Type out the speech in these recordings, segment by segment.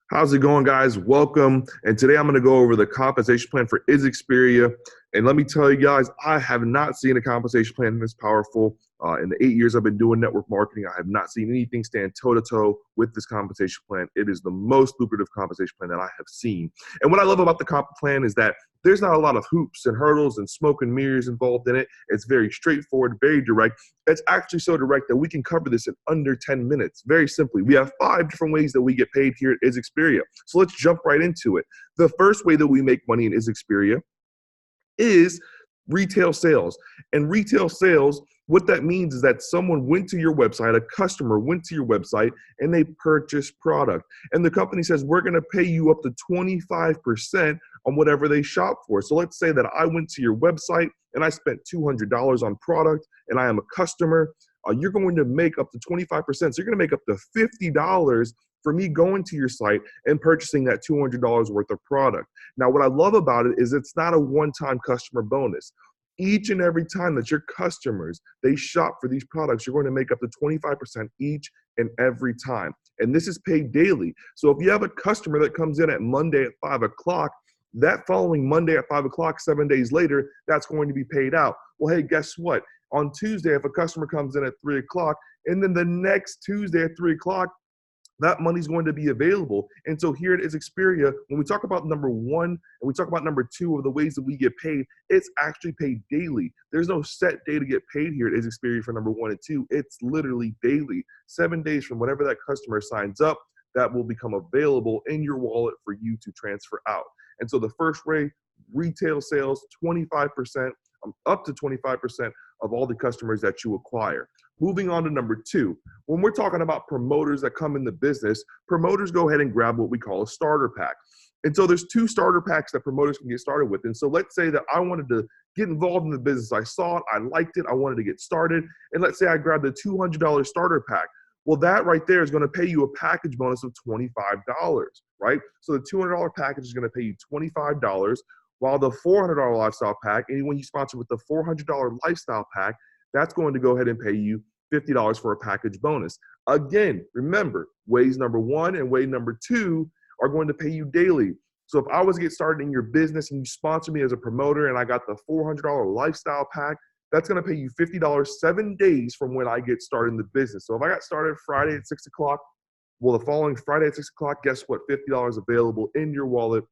How's it going, guys? Welcome. And today I'm going to go over the compensation plan for isXperia. And let me tell you guys, I have not seen a compensation plan this powerful. In the 8 years I've been doing network marketing, I have not seen anything stand toe-to-toe with this compensation plan. It is the most lucrative compensation plan that I have seen. And what I love about the comp plan is that there's not a lot of hoops and hurdles and smoke and mirrors involved in it. It's very straightforward, very direct. It's actually so direct that we can cover this in under 10 minutes. Very simply, we have 5 different ways that we get paid here at isXperia. So let's jump right into it. The first way that we make money in isXperia is retail sales. And retail sales, what that means is that someone went to your website, a customer went to your website, and they purchased product. And the company says, we're going to pay you up to 25% on whatever they shop for. So let's say that I went to your website and I spent $200 on product and I am a customer. You're going to make up to 25%. So you're going to make up to $50 for me going to your site and purchasing that $200 worth of product. Now, what I love about it is it's not a one-time customer bonus. Each and every time that your customers, they shop for these products, you're going to make up to 25% each and every time. And this is paid daily. So if you have a customer that comes in at Monday at 5 o'clock, that following Monday at 5 o'clock, 7 days later, that's going to be paid out. Well, hey, guess what? On Tuesday, if a customer comes in at 3 o'clock, and then the next Tuesday at 3 o'clock, that money's going to be available. And so here at isXperia, when we talk about number one and we talk about number two of the ways that we get paid, it's actually paid daily. There's no set day to get paid here at isXperia for number 1 and 2. It's literally daily. 7 days from whenever that customer signs up, that will become available in your wallet for you to transfer out. And so the first way, retail sales, 25%, up to 25% of all the customers that you acquire. Moving on to number 2, when we're talking about promoters that come in the business, promoters go ahead and grab what we call a starter pack. And so there's 2 starter packs that promoters can get started with. And so let's say that I wanted to get involved in the business. I saw it, I liked it, I wanted to get started. And let's say I grabbed the $200 starter pack. Well, that right there is going to pay you a package bonus of $25, right? So the $200 package is going to pay you $25, while the $400 lifestyle pack, anyone you sponsor with the $400 lifestyle pack, that's going to go ahead and pay you $50 for a package bonus. Again, remember, ways number 1 and way number 2 are going to pay you daily. So if I was to get started in your business and you sponsor me as a promoter and I got the $400 lifestyle pack, that's going to pay you $50 7 days from when I get started in the business. So if I got started Friday at 6 o'clock, well, the following Friday at 6 o'clock, guess what? $50 available in your wallet.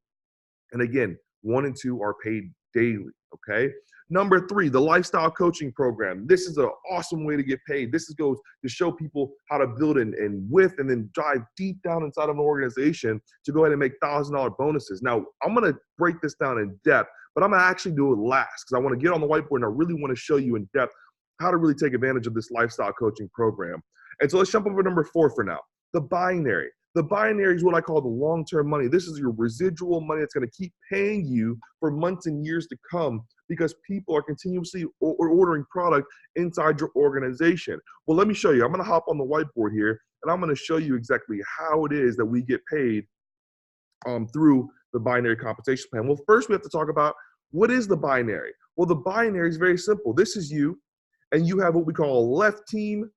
And again, 1 and 2 are paid daily, okay? Number 3, the lifestyle coaching program. This is an awesome way to get paid. This goes to show people how to build and with and then dive deep down inside of an organization to go ahead and make $1,000 bonuses. Now, I'm going to break this down in depth, but I'm going to actually do it last because I want to get on the whiteboard and I really want to show you in depth how to really take advantage of this lifestyle coaching program. And so let's jump over to number 4 for now, the binary. The binary is what I call the long-term money. This is your residual money that's going to keep paying you for months and years to come because people are continuously ordering product inside your organization. Well, let me show you. I'm going to hop on the whiteboard here, and I'm going to show you exactly how it is that we get paid through the binary compensation plan. Well, first we have to talk about what is the binary. Well, the binary is very simple. This is you, and you have what we call a left team,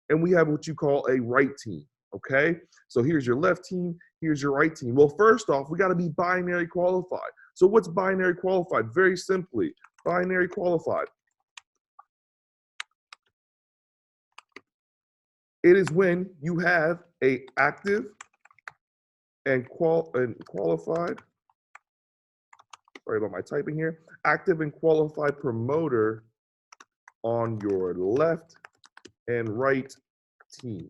and we have what you call a right team. Okay, so here's your left team, here's your right team. Well, first off, we got to be binary qualified. So what's binary qualified? Very simply, binary qualified. It is when you have a active and qualified, sorry about my typing here, active and qualified promoter on your left and right team.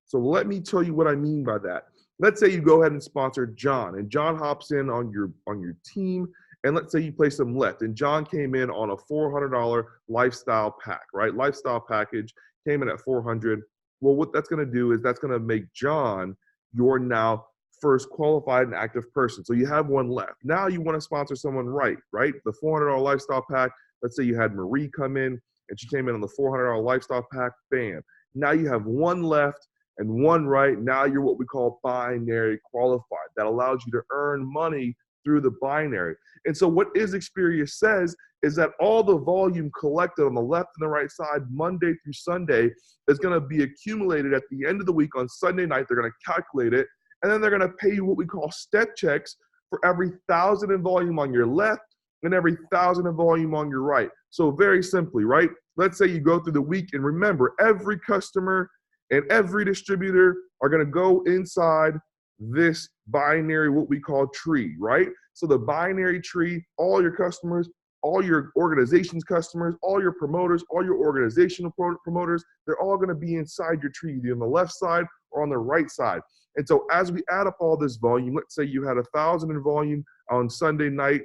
So let me tell you what I mean by that. Let's say you go ahead and sponsor John, and John hops in on your team, and let's say you place him left, and John came in on a $400 lifestyle pack, right? Lifestyle package came in at $400. Well, what that's going to do is that's going to make John your now first qualified and active person. So you have one left. Now you want to sponsor someone right? The $400 lifestyle pack. Let's say you had Marie come in, and she came in on the $400 lifestyle pack. Bam. Now you have one left and one right. Now you're what we call binary qualified. That allows you to earn money through the binary. And so what isXperia says is that all the volume collected on the left and the right side, Monday through Sunday, is going to be accumulated at the end of the week on Sunday night. They're going to calculate it, And then they're going to pay you what we call step checks for every 1,000 in volume on your left and every 1,000 in volume on your right. So very simply, right? Let's say you go through the week, and remember, every customer and every distributor are going to go inside this binary, what we call tree, right? So the binary tree, all your customers, all your organization's customers, all your promoters, all your organizational promoters, they're all going to be inside your tree, either on the left side or on the right side. And so as we add up all this volume, let's say you had 1,000 in volume on Sunday night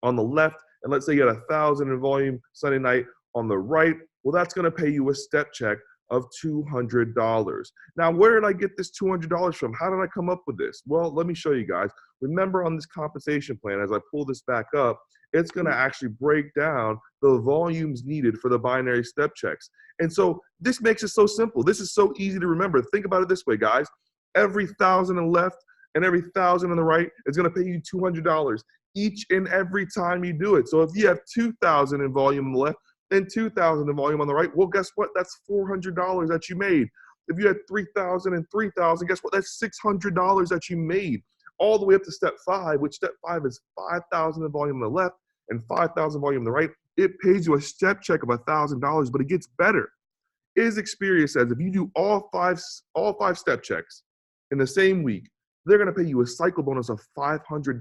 on the left, and let's say you had 1,000 in volume Sunday night on the right, well, that's going to pay you a step check of $200. Now, where did I get this $200 from? How did I come up with this? Well, let me show you guys. Remember, on this compensation plan, as I pull this back up, it's going to actually break down the volumes needed for the binary step checks. And so this makes it so simple. This is so easy to remember. Think about it this way, guys. Every 1,000 on the left and every 1,000 on the right is going to pay you $200 each and every time you do it. So if you have 2,000 in volume on the left and 2,000 in volume on the right, well, guess what? That's $400 that you made. If you had 3,000 and 3,000, guess what? That's $600 that you made, all the way up to step 5, which step 5 is 5,000 in volume on the left and 5,000 volume on the right. It pays you a step check of $1,000, but it gets better. isXperia says if you do all five step checks in the same week, they're going to pay you a cycle bonus of $500,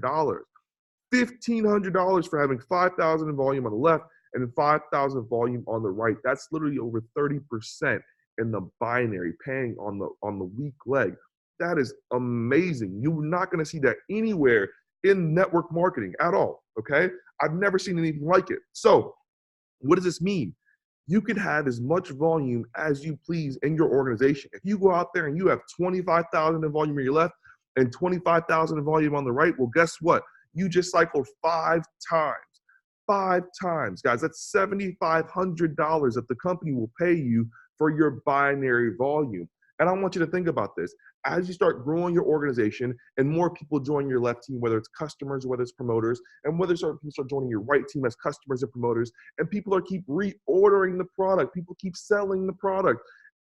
$1,500 for having 5,000 in volume on the left and 5,000 volume on the right. That's literally over 30% in the binary, paying on the weak leg. That is amazing. You're not going to see that anywhere in network marketing at all, okay? I've never seen anything like it. So what does this mean? You can have as much volume as you please in your organization. If you go out there and you have 25,000 in volume on your left and 25,000 in volume on the right, well, guess what? You just cycled 5 times. 5 times, guys. That's $7,500 that the company will pay you for your binary volume. And I want you to think about this. As you start growing your organization and more people join your left team, whether it's customers or whether it's promoters, and whether people start joining your right team as customers and promoters, and people keep reordering the product, people keep selling the product,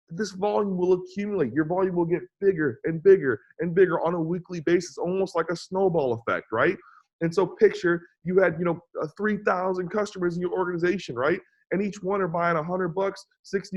this volume will accumulate. Your volume will get bigger and bigger and bigger on a weekly basis, almost like a snowball effect, right? And so picture you had, 3,000 customers in your organization, right? And each one are buying $100, $60,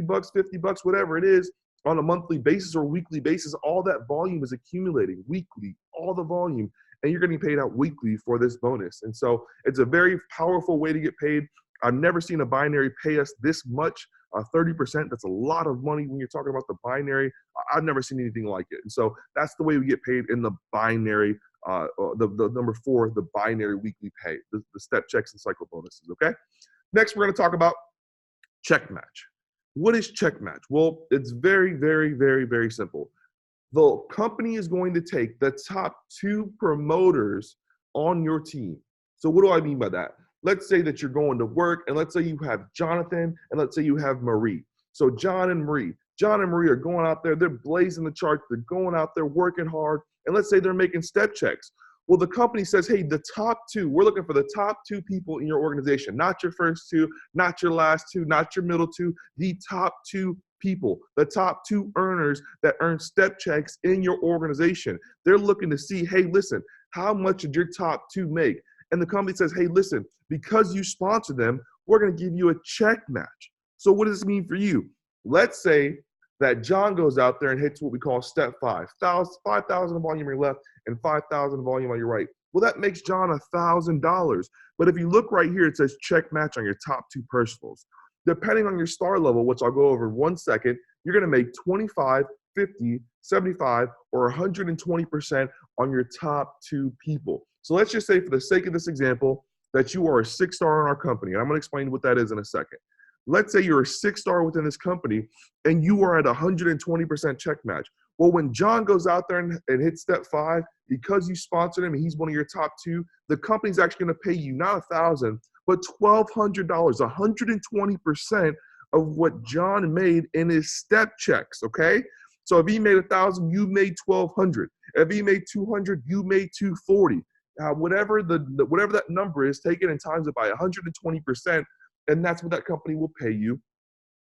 $50, whatever it is, on a monthly basis or weekly basis. All that volume is accumulating weekly, all the volume, and you're getting paid out weekly for this bonus. And so it's a very powerful way to get paid. I've never seen a binary pay us this much, 30%. That's a lot of money when you're talking about the binary. I've never seen anything like it. And so that's the way we get paid in the binary. The number 4, the binary weekly pay, the step checks and cycle bonuses, okay? Next, we're going to talk about check match. What is check match? Well, it's very, very, very, very simple. The company is going to take the top 2 promoters on your team. So what do I mean by that? Let's say that you're going to work, and let's say you have Jonathan, and let's say you have Marie. So John and Marie are going out there, they're blazing the charts, they're going out there working hard, and let's say they're making step checks. Well, the company says, hey, the top 2, we're looking for the top 2 people in your organization, not your first 2, not your last 2, not your middle 2, the top 2 people, the top 2 earners that earn step checks in your organization. They're looking to see, hey, listen, how much did your top 2 make? And the company says, hey, listen, because you sponsor them, we're going to give you a check match. So what does this mean for you? Let's say that John goes out there and hits what we call step 5, 5,000 in volume on your left and 5,000 in volume on your right. Well, that makes John $1,000. But if you look right here, it says check match on your top 2 personals. Depending on your star level, which I'll go over in 1 second, you're going to make 25, 50, 75, or 120% on your top 2 people. So let's just say, for the sake of this example, that you are a 6-star in our company. And I'm going to explain what that is in a second. Let's say you're a 6-star within this company and you are at 120% check match. Well, when John goes out there and hits step 5, because you sponsored him and he's one of your top 2, the company's actually going to pay you not $1,000, but $1,200, 120% of what John made in his step checks, okay? So if he made $1,000, you made $1,200. If he made $200, you made $240. Whatever that number is, take it and times it by 120%, and that's what that company will pay you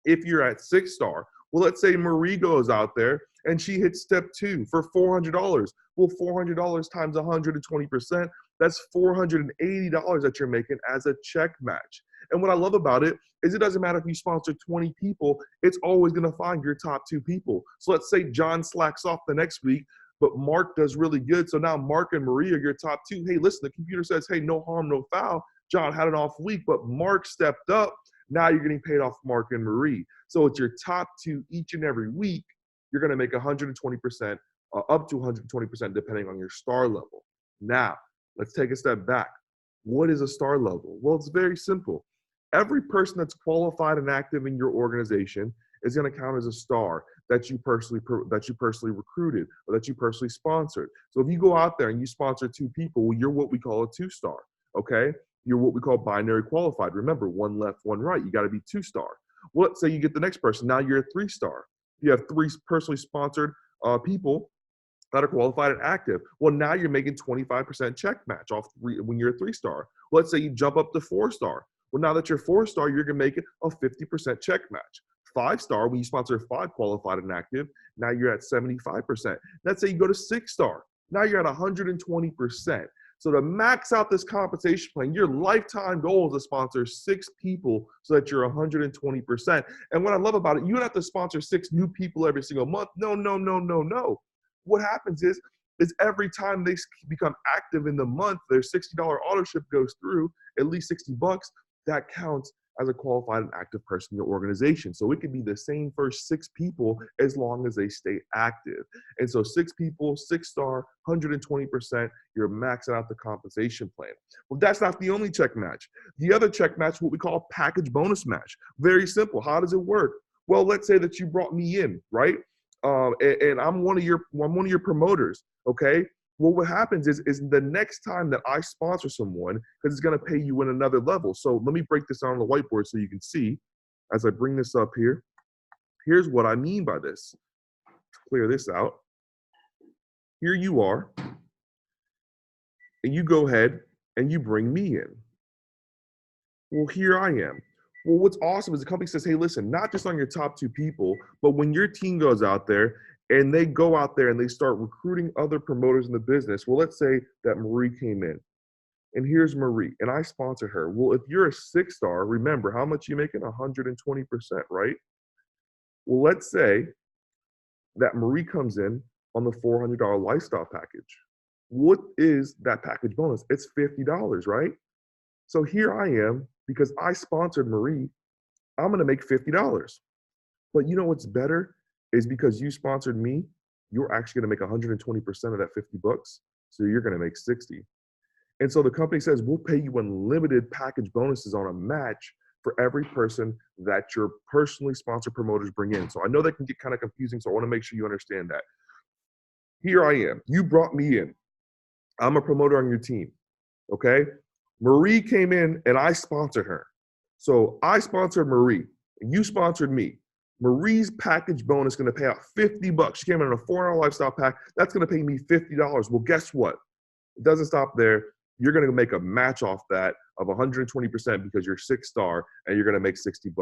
if you're at 6-star. Well, let's say Marie goes out there and she hit step 2 for $400. Well, $400 times 120%, that's $480 that you're making as a check match. And what I love about it is it doesn't matter if you sponsor 20 people, it's always going to find your top 2 people. So let's say John slacks off the next week, but Mark does really good. So now Mark and Marie are your top 2. Hey, listen, the computer says, hey, no harm, no foul. John had an off week, but Mark stepped up. Now you're getting paid off Mark and Marie. So it's your top 2 each and every week. You're going to make 120%, up to 120%, depending on your star level. Now, let's take a step back. What is a star level? Well, it's very simple. Every person that's qualified and active in your organization is going to count as a star that you personally recruited or that you personally sponsored. So if you go out there and you sponsor 2 people, well, you're what we call a 2-star, okay? You're what we call binary qualified. Remember, 1 left, 1 right. You got to be 2-star. Well, let's say you get the next person. Now you're a 3-star. You have 3 personally sponsored people that are qualified and active. Well, now you're making 25% check match off when you're a 3-star. Well, let's say you jump up to 4-star. Well, now that you're 4-star, you're going to make it a 50% check match. 5-star, when you sponsor 5 qualified and active, now you're at 75%. Let's say you go to 6-star. Now you're at 120%. So to max out this compensation plan, your lifetime goal is to sponsor 6 people so that you're 120%. And what I love about it, you don't have to sponsor 6 new people every single month. No, no, no, no, no. What happens is every time they become active in the month, their $60 auto ship goes through, at least $60, that counts as a qualified and active person in your organization. So it could be the same first 6 people as long as they stay active. And so 6 people, 6-star, 120%, you're maxing out the compensation plan. Well, that's not the only check match. The other check match, what we call package bonus match. Very simple. How does it work? Well, let's say that you brought me in, right? And I'm one of your promoters, okay? Well, what happens is the next time that I sponsor someone, because it's going to pay you in another level. So let me break this down on the whiteboard so you can see as I bring this up here. Here's what I mean by this. Clear this out. Here you are, and you go ahead and you bring me in. Well, here I am. Well, what's awesome is the company says, hey, listen, not just on your top 2 people, but when your team goes out there and they go out there and they start recruiting other promoters in the business. Well, let's say that Marie came in, and here's Marie, and I sponsored her. Well, if you're a 6-star, remember how much you making? 120%, right? Well, let's say that Marie comes in on the $400 lifestyle package. What is that package bonus? It's $50, right? So here I am, because I sponsored Marie, I'm going to make $50. But you know what's better is because you sponsored me, you're actually going to make 120% of that $50. So you're going to make 60. And so the company says, we'll pay you unlimited package bonuses on a match for every person that your personally sponsored promoters bring in. So I know that can get kind of confusing, so I want to make sure you understand that. Here I am. You brought me in. I'm a promoter on your team, okay? Marie came in and I sponsored her. So I sponsored Marie, and you sponsored me. Marie's package bonus is going to pay out $50. She came in on a $400 lifestyle pack. That's going to pay me $50. Well, guess what? It doesn't stop there. You're going to make a match off that of 120% because you're 6-star and you're going to make $60.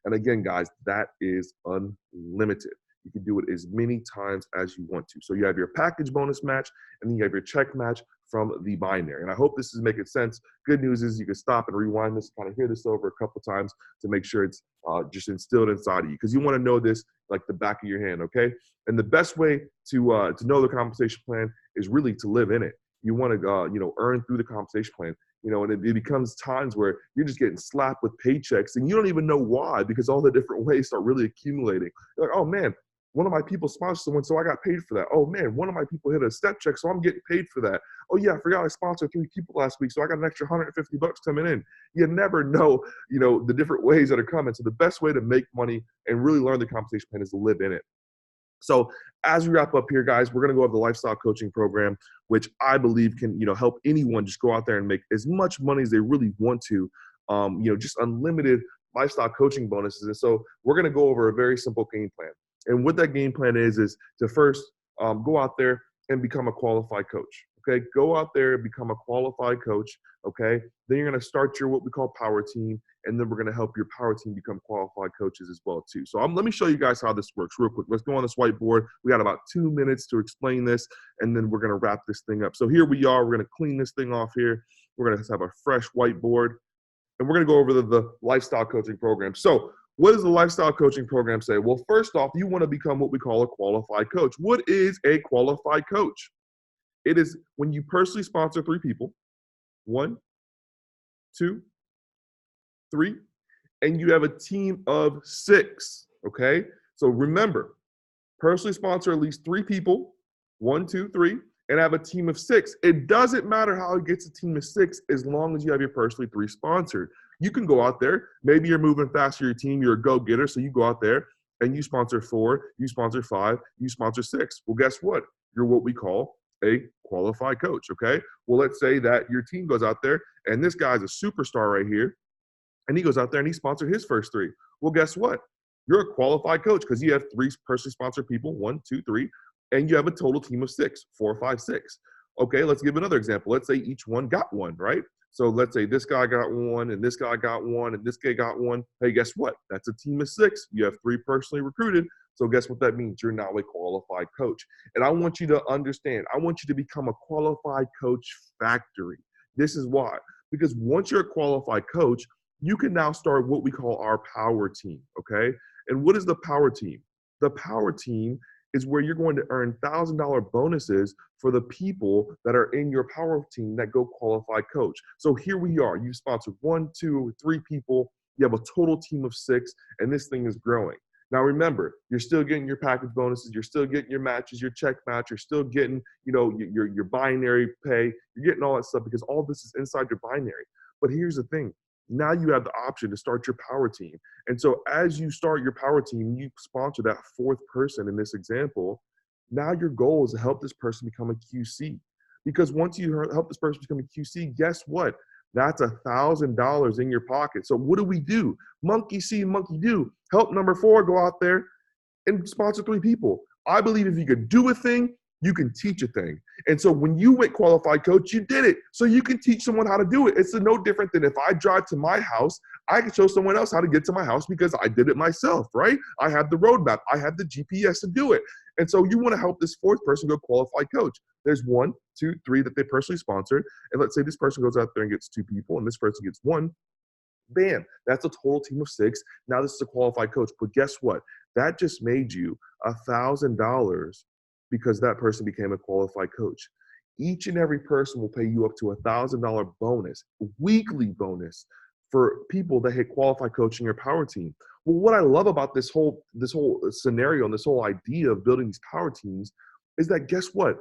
And again, guys, that is unlimited. You can do it as many times as you want to. So you have your package bonus match, and then you have your check match from the binary. And I hope this is making sense. Good news is you can stop and rewind this, kind of hear this over a couple times to make sure it's just instilled inside of you, because you want to know this like the back of your hand, okay? And the best way to know the compensation plan is really to live in it. You want to earn through the compensation plan. And it becomes times where you're just getting slapped with paychecks and you don't even know why, because all the different ways start really accumulating. You're like, oh man, one of my people sponsored someone, so I got paid for that. Oh man, one of my people hit a step check, so I'm getting paid for that. Oh yeah, I forgot I sponsored 3 people last week, so I got an extra $150 coming in. You never know, the different ways that are coming. So the best way to make money and really learn the compensation plan is to live in it. So as we wrap up here, guys, we're going to go over the lifestyle coaching program, which I believe can, help anyone just go out there and make as much money as they really want to, just unlimited lifestyle coaching bonuses. And so we're going to go over a very simple game plan. And what that game plan is to first go out there and become a qualified coach. Okay, go out there and become a qualified coach. Okay, then you're going to start your what we call power team, and then we're going to help your power team become qualified coaches as well too. So let me show you guys how this works real quick. Let's go on this whiteboard. We got about 2 minutes to explain this, and then we're going to wrap this thing up. So here we are. We're going to clean this thing off here. We're going to have a fresh whiteboard, and we're going to go over the lifestyle coaching program. So what does the lifestyle coaching program say? Well, first off, you want to become what we call a qualified coach. What is a qualified coach? It is when you personally sponsor 3 people, 1, 2, 3, and you have a team of 6, okay? So remember, personally sponsor at least 3 people, 1, 2, 3, and have a team of 6. It doesn't matter how it gets a team of 6 as long as you have your personally 3 sponsored. You can go out there, maybe you're moving fast for your team, you're a go-getter, so you go out there and you sponsor 4, you sponsor 5, you sponsor 6. Well, guess what? You're what we call a qualified coach, okay? Well, let's say that your team goes out there and this guy's a superstar right here, and he goes out there and he sponsored his first 3. Well, guess what? You're a qualified coach because you have 3 personally sponsored people, 1, 2, 3, and you have a total team of 6, 4, 5, 6. Okay, let's give another example. Let's say each one got 1, right? So let's say this guy got 1, and this guy got 1, and this guy got 1. Hey, guess what? That's a team of 6. You have 3 personally recruited. So guess what that means? You're now a qualified coach. And I want you to understand, I want you to become a qualified coach factory. This is why. Because once you're a qualified coach, you can now start what we call our power team, okay? And what is the power team? The power team is where you're going to earn $1,000 bonuses for the people that are in your power team that go qualified coach. So here we are. You sponsored 1, 2, 3 people. You have a total team of 6, and this thing is growing. Now remember, you're still getting your package bonuses, you're still getting your matches, your check match, you're still getting, your binary pay, you're getting all that stuff because all this is inside your binary. But here's the thing. Now you have the option to start your power team. And so as you start your power team, you sponsor that 4th person in this example. Now your goal is to help this person become a QC. Because once you help this person become a QC, guess what? That's $1,000 in your pocket. So what do? Monkey see, monkey do. Help number 4 go out there and sponsor 3 people. I believe if you could do a thing, you can teach a thing. And so when you went qualified coach, you did it. So you can teach someone how to do it. It's no different than if I drive to my house, I can show someone else how to get to my house because I did it myself, right? I have the roadmap. I have the GPS to do it. And so you want to help this 4th person go qualified coach. There's 1, 2, 3 that they personally sponsored. And let's say this person goes out there and gets 2 people and this person gets 1. Bam, that's a total team of 6. Now this is a qualified coach. But guess what? That just made you $1,000 because that person became a qualified coach. Each and every person will pay you up to $1,000 bonus, weekly bonus for people that hit qualified coach in your power team. Well, what I love about this whole scenario and this whole idea of building these power teams is that guess what?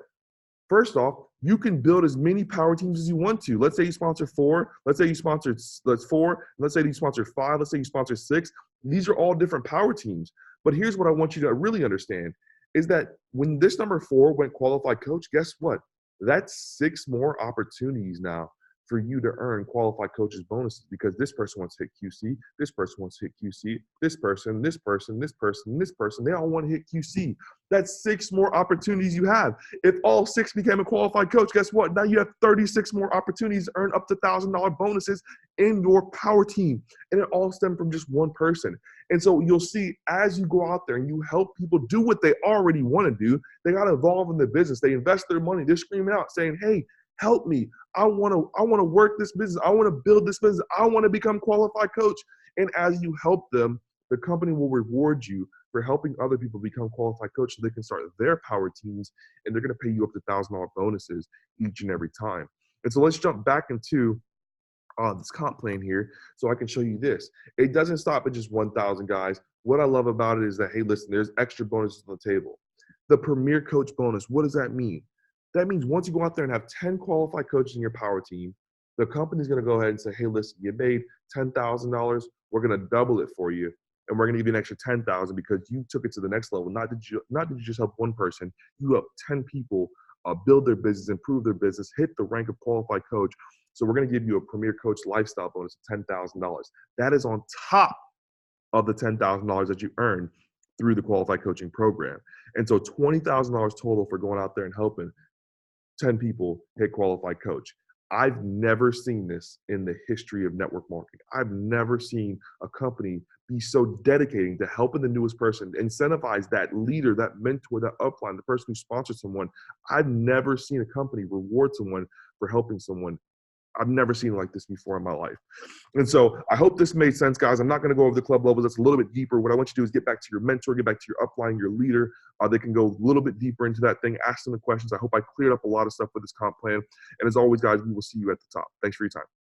First off, you can build as many power teams as you want to. Let's say you sponsor 4. Let's say you sponsor 4. Let's say you sponsor 5. Let's say you sponsor 6. These are all different power teams. But here's what I want you to really understand is that when this number 4 went qualified coach, guess what? That's 6 more opportunities now for you to earn qualified coaches bonuses because this person wants to hit QC, this person wants to hit QC, this person, this person, this person, this person, they all want to hit QC. That's 6 more opportunities you have. If all 6 became a qualified coach, guess what? Now you have 36 more opportunities to earn up to $1,000 bonuses in your power team. And it all stemmed from just 1 person. And so you'll see as you go out there and you help people do what they already want to do, they got to evolve in their business. They invest their money. They're screaming out saying, hey, help me. I want to work this business. I want to build this business. I want to become qualified coach. And as you help them, the company will reward you for helping other people become qualified coach so they can start their power teams, and they're going to pay you up to $1,000 bonuses each and every time. And so let's jump back into this comp plan here so I can show you this. It doesn't stop at just 1,000 guys. What I love about it is that, hey, listen, there's extra bonuses on the table. The Premier Coach bonus, what does that mean? That means once you go out there and have 10 qualified coaches in your power team, the company's going to go ahead and say, hey, listen, you made $10,000. We're going to double it for you. And we're going to give you an extra $10,000 because you took it to the next level. Not did you just help 1 person, you helped 10 people build their business, improve their business, hit the rank of qualified coach. So we're going to give you a Premier Coach lifestyle bonus of $10,000. That is on top of the $10,000 that you earn through the qualified coaching program. And so $20,000 total for going out there and helping 10 people hit qualified coach. I've never seen this in the history of network marketing. I've never seen a company be so dedicating to helping the newest person, incentivize that leader, that mentor, that upline, the person who sponsors someone. I've never seen a company reward someone for helping someone. I've never seen it like this before in my life. And so I hope this made sense, guys. I'm not going to go over the club levels. That's a little bit deeper. What I want you to do is get back to your mentor, get back to your upline, your leader. They can go a little bit deeper into that thing, ask them the questions. I hope I cleared up a lot of stuff with this comp plan. And as always, guys, we will see you at the top. Thanks for your time.